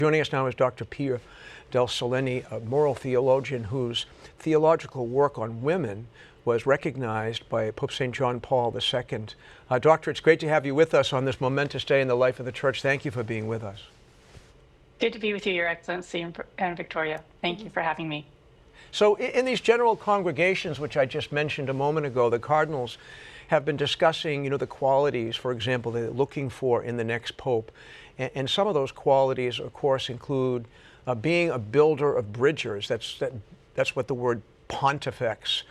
Joining us now is Dr. Pia de Solenni, a moral theologian whose theological work on women was recognized by Pope St. John Paul II. Doctor, it's great to have you with us on this momentous day in the life of the Church. Thank you for being with us. Good to be with you, Your Excellency and Victoria. Thank you for having me. So in these general congregations, which I just mentioned a moment ago, the cardinals have been discussing, the qualities, for example, they're looking for in the next pope. And some of those qualities, of course, include being a builder of bridges. That's what the word pontifex.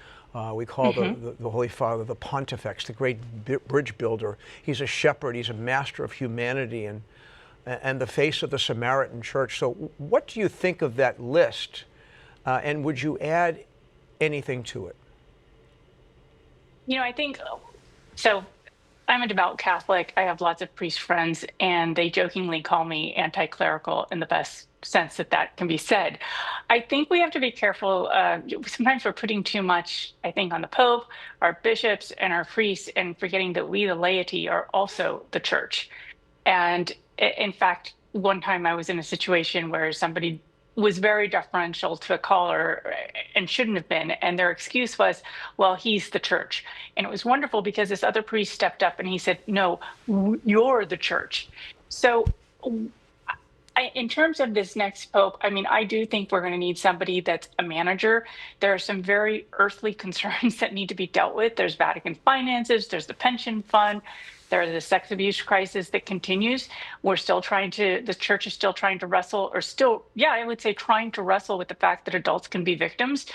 We call the Holy Father the pontifex, the great bridge builder. He's a shepherd. He's a master of humanity and the face of the Samaritan church. So what do you think of that list? And would you add anything to it? I think so. I'm a devout Catholic. I have lots of priest friends, and they jokingly call me anti-clerical in the best sense that can be said. I think we have to be careful. Sometimes we're putting too much, I think, on the Pope, our bishops, and our priests, and forgetting that we, the laity, are also the church. And in fact, one time I was in a situation where somebody was very deferential to a caller and shouldn't have been. And their excuse was, well, he's the church. And it was wonderful because this other priest stepped up and he said, no, you're the church. So in terms of this next pope, I do think we're going to need somebody that's a manager. There are some very earthly concerns that need to be dealt with. There's Vatican finances, there's the pension fund, there's the sex abuse crisis that continues. The church is still trying to wrestle, I would say trying to wrestle with the fact that adults can be victims.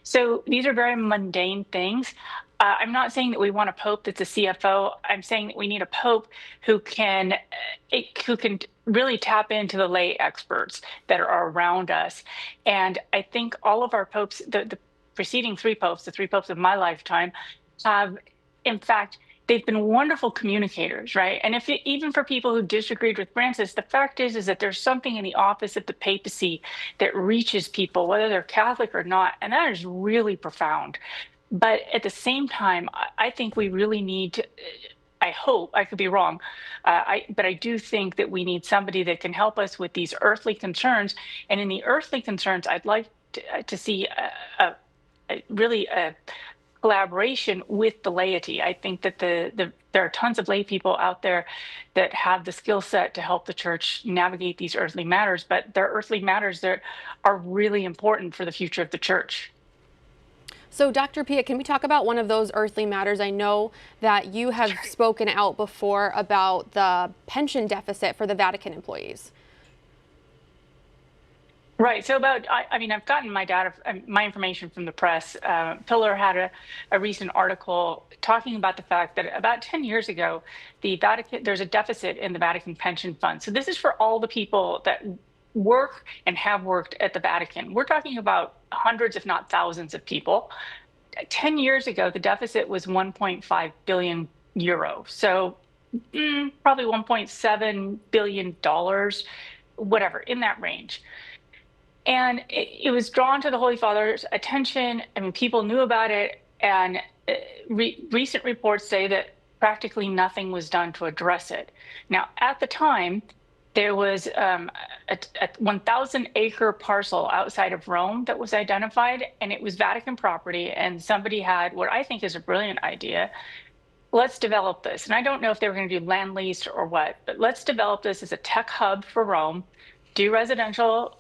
So these are very mundane things. I'm not saying that we want a pope that's a CFO. I'm saying that we need a pope who can really tap into the lay experts that are around us. And I think all of our popes, the preceding three popes, the three popes of my lifetime, have, in fact, they've been wonderful communicators, right? And even for people who disagreed with Francis, the fact is that there's something in the office of the papacy that reaches people, whether they're Catholic or not, and that is really profound. But at the same time, I think we really need to, I hope, I could be wrong, but I do think that we need somebody that can help us with these earthly concerns. And in the earthly concerns, I'd like to see really a collaboration with the laity. I think that there are tons of lay people out there that have the skill set to help the church navigate these earthly matters, but they're earthly matters that are really important for the future of the church. So, Dr. Pia, can we talk about one of those earthly matters? I know that you have spoken out before about the pension deficit for the Vatican employees. Right. So I've gotten my information from the press. Pillar had a recent article talking about the fact that about 10 years ago, there's a deficit in the Vatican pension fund. So this is for all the people that work and have worked at the Vatican. We're talking about hundreds, if not thousands of people. 10 years ago, the deficit was 1.5 billion euro. So probably $1.7 billion, whatever, in that range. And it was drawn to the Holy Father's attention. People knew about it. And recent reports say that practically nothing was done to address it. Now, at the time, there was a 1,000-acre parcel outside of Rome that was identified, and it was Vatican property. And somebody had what I think is a brilliant idea. Let's develop this. And I don't know if they were going to do land lease or what, but let's develop this as a tech hub for Rome, do residential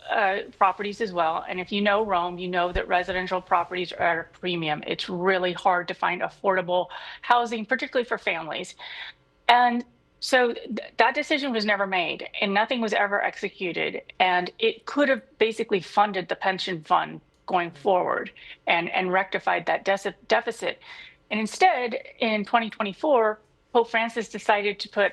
properties as well. And if you know Rome, you know that residential properties are at a premium. It's really hard to find affordable housing, particularly for families. And so that decision was never made and nothing was ever executed. And it could have basically funded the pension fund going forward and rectified that deficit. And instead, in 2024, Pope Francis decided to put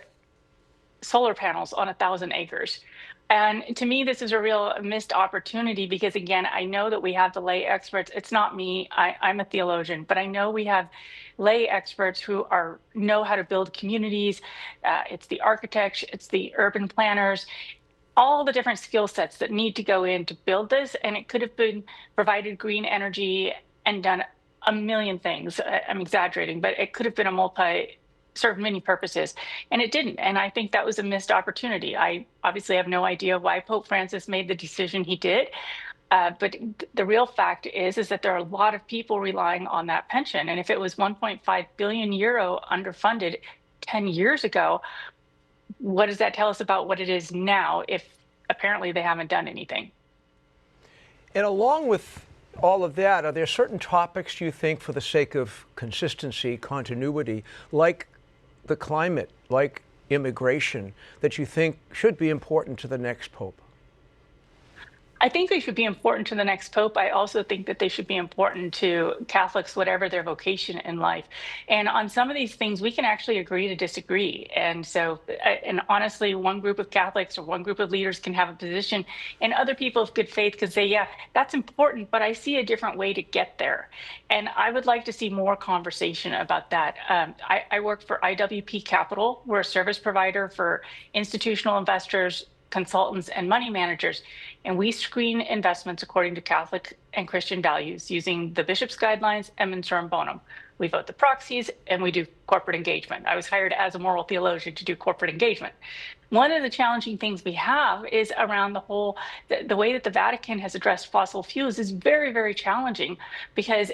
solar panels on 1,000 acres. And to me, this is a real missed opportunity because, again, I know that we have the lay experts. It's not me. I'm a theologian, but I know we have lay experts who know how to build communities. It's the architects, it's the urban planners, all the different skill sets that need to go in to build this. And it could have been provided green energy and done a million things. I'm exaggerating, but it could have been a serve many purposes, and it didn't. And I think that was a missed opportunity. I obviously have no idea why Pope Francis made the decision he did. But the real fact is that there are a lot of people relying on that pension. And if it was 1.5 billion euro underfunded 10 years ago, what does that tell us about what it is now if apparently they haven't done anything? And along with all of that, are there certain topics you think, for the sake of consistency, continuity, like the climate, like immigration, that you think should be important to the next pope? I think they should be important to the next pope. I also think that they should be important to Catholics, whatever their vocation in life. And on some of these things, we can actually agree to disagree. And so, and honestly, one group of Catholics or one group of leaders can have a position, and other people of good faith can say, yeah, that's important, but I see a different way to get there. And I would like to see more conversation about that. I work for IWP Capital. We're a service provider for institutional investors, consultants, and money managers. And we screen investments according to Catholic and Christian values using the bishop's guidelines and Mentorum Bonum. We vote the proxies and we do corporate engagement. I was hired as a moral theologian to do corporate engagement. One of the challenging things we have is around the way that the Vatican has addressed fossil fuels is very, very challenging, because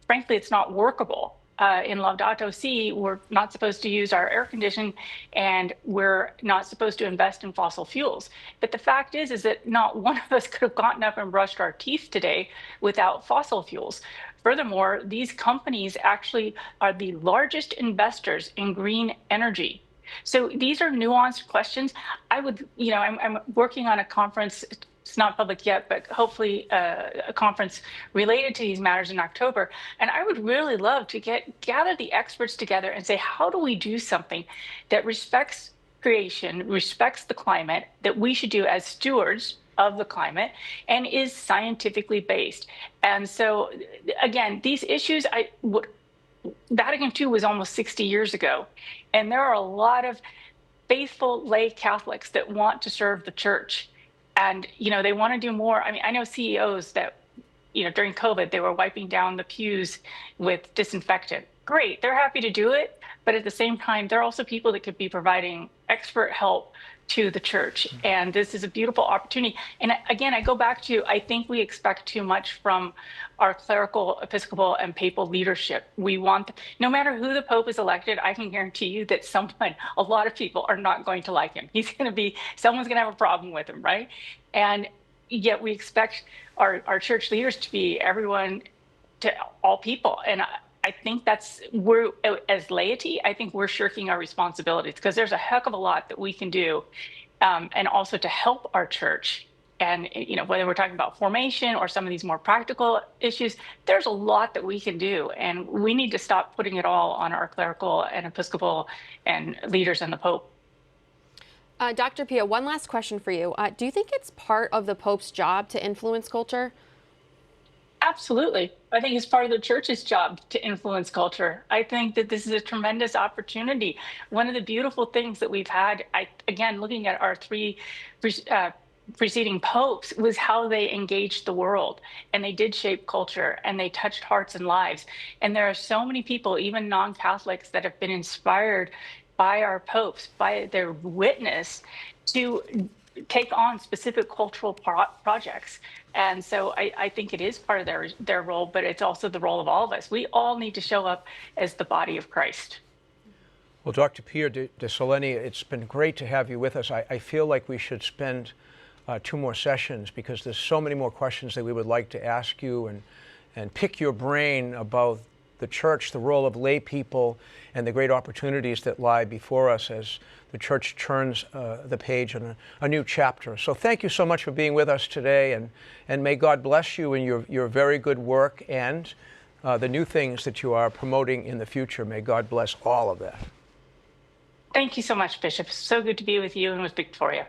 frankly, it's not workable. In Laudato Si, we're not supposed to use our air conditioning, and we're not supposed to invest in fossil fuels. But the fact is that not one of us could have gotten up and brushed our teeth today without fossil fuels. Furthermore, these companies actually are the largest investors in green energy. So these are nuanced questions. I'm working on a conference. It's not public yet, but hopefully a conference related to these matters in October. And I would really love to gather the experts together and say, how do we do something that respects creation, respects the climate, that we should do as stewards of the climate, and is scientifically based? And so, again, these issues, Vatican II was almost 60 years ago, and there are a lot of faithful lay Catholics that want to serve the church. And, they want to do more. I mean, I know CEOs that, during COVID, they were wiping down the pews with disinfectant. Great, they're happy to do it. But at the same time, they're also people that could be providing expert help to the church. And this is a beautiful opportunity. And again, I go back to, I think we expect too much from our clerical, episcopal, and papal leadership. We want, no matter who the Pope is elected, I can guarantee you that a lot of people are not going to like him. Someone's going to have a problem with him, right? And yet we expect our church leaders to be everyone to all people. And I think we're, as laity, I think we're shirking our responsibilities, because there's a heck of a lot that we can do, and also to help our church. And, whether we're talking about formation or some of these more practical issues, there's a lot that we can do. And we need to stop putting it all on our clerical and episcopal and leaders and the Pope. Dr. Pia, one last question for you. Do you think it's part of the Pope's job to influence culture? Absolutely. I think it's part of the church's job to influence culture. I think that this is a tremendous opportunity. One of the beautiful things that we've had, again, looking at our three preceding popes, was how they engaged the world, and they did shape culture, and they touched hearts and lives. And there are so many people, even non-Catholics, that have been inspired by our popes, by their witness, to take on specific cultural projects. And so I think it is part of their role, but it's also the role of all of us. We all need to show up as the body of Christ. Well, Dr. Pia de Solenni, it's been great to have you with us. I feel like we should spend 2 more sessions, because there's so many more questions that we would like to ask you, and pick your brain about the church, the role of lay people, and the great opportunities that lie before us as the church turns the page on a new chapter. So thank you so much for being with us today, and may God bless you in your very good work and the new things that you are promoting in the future. May God bless all of that. Thank you so much, Bishop. So good to be with you and with Victoria.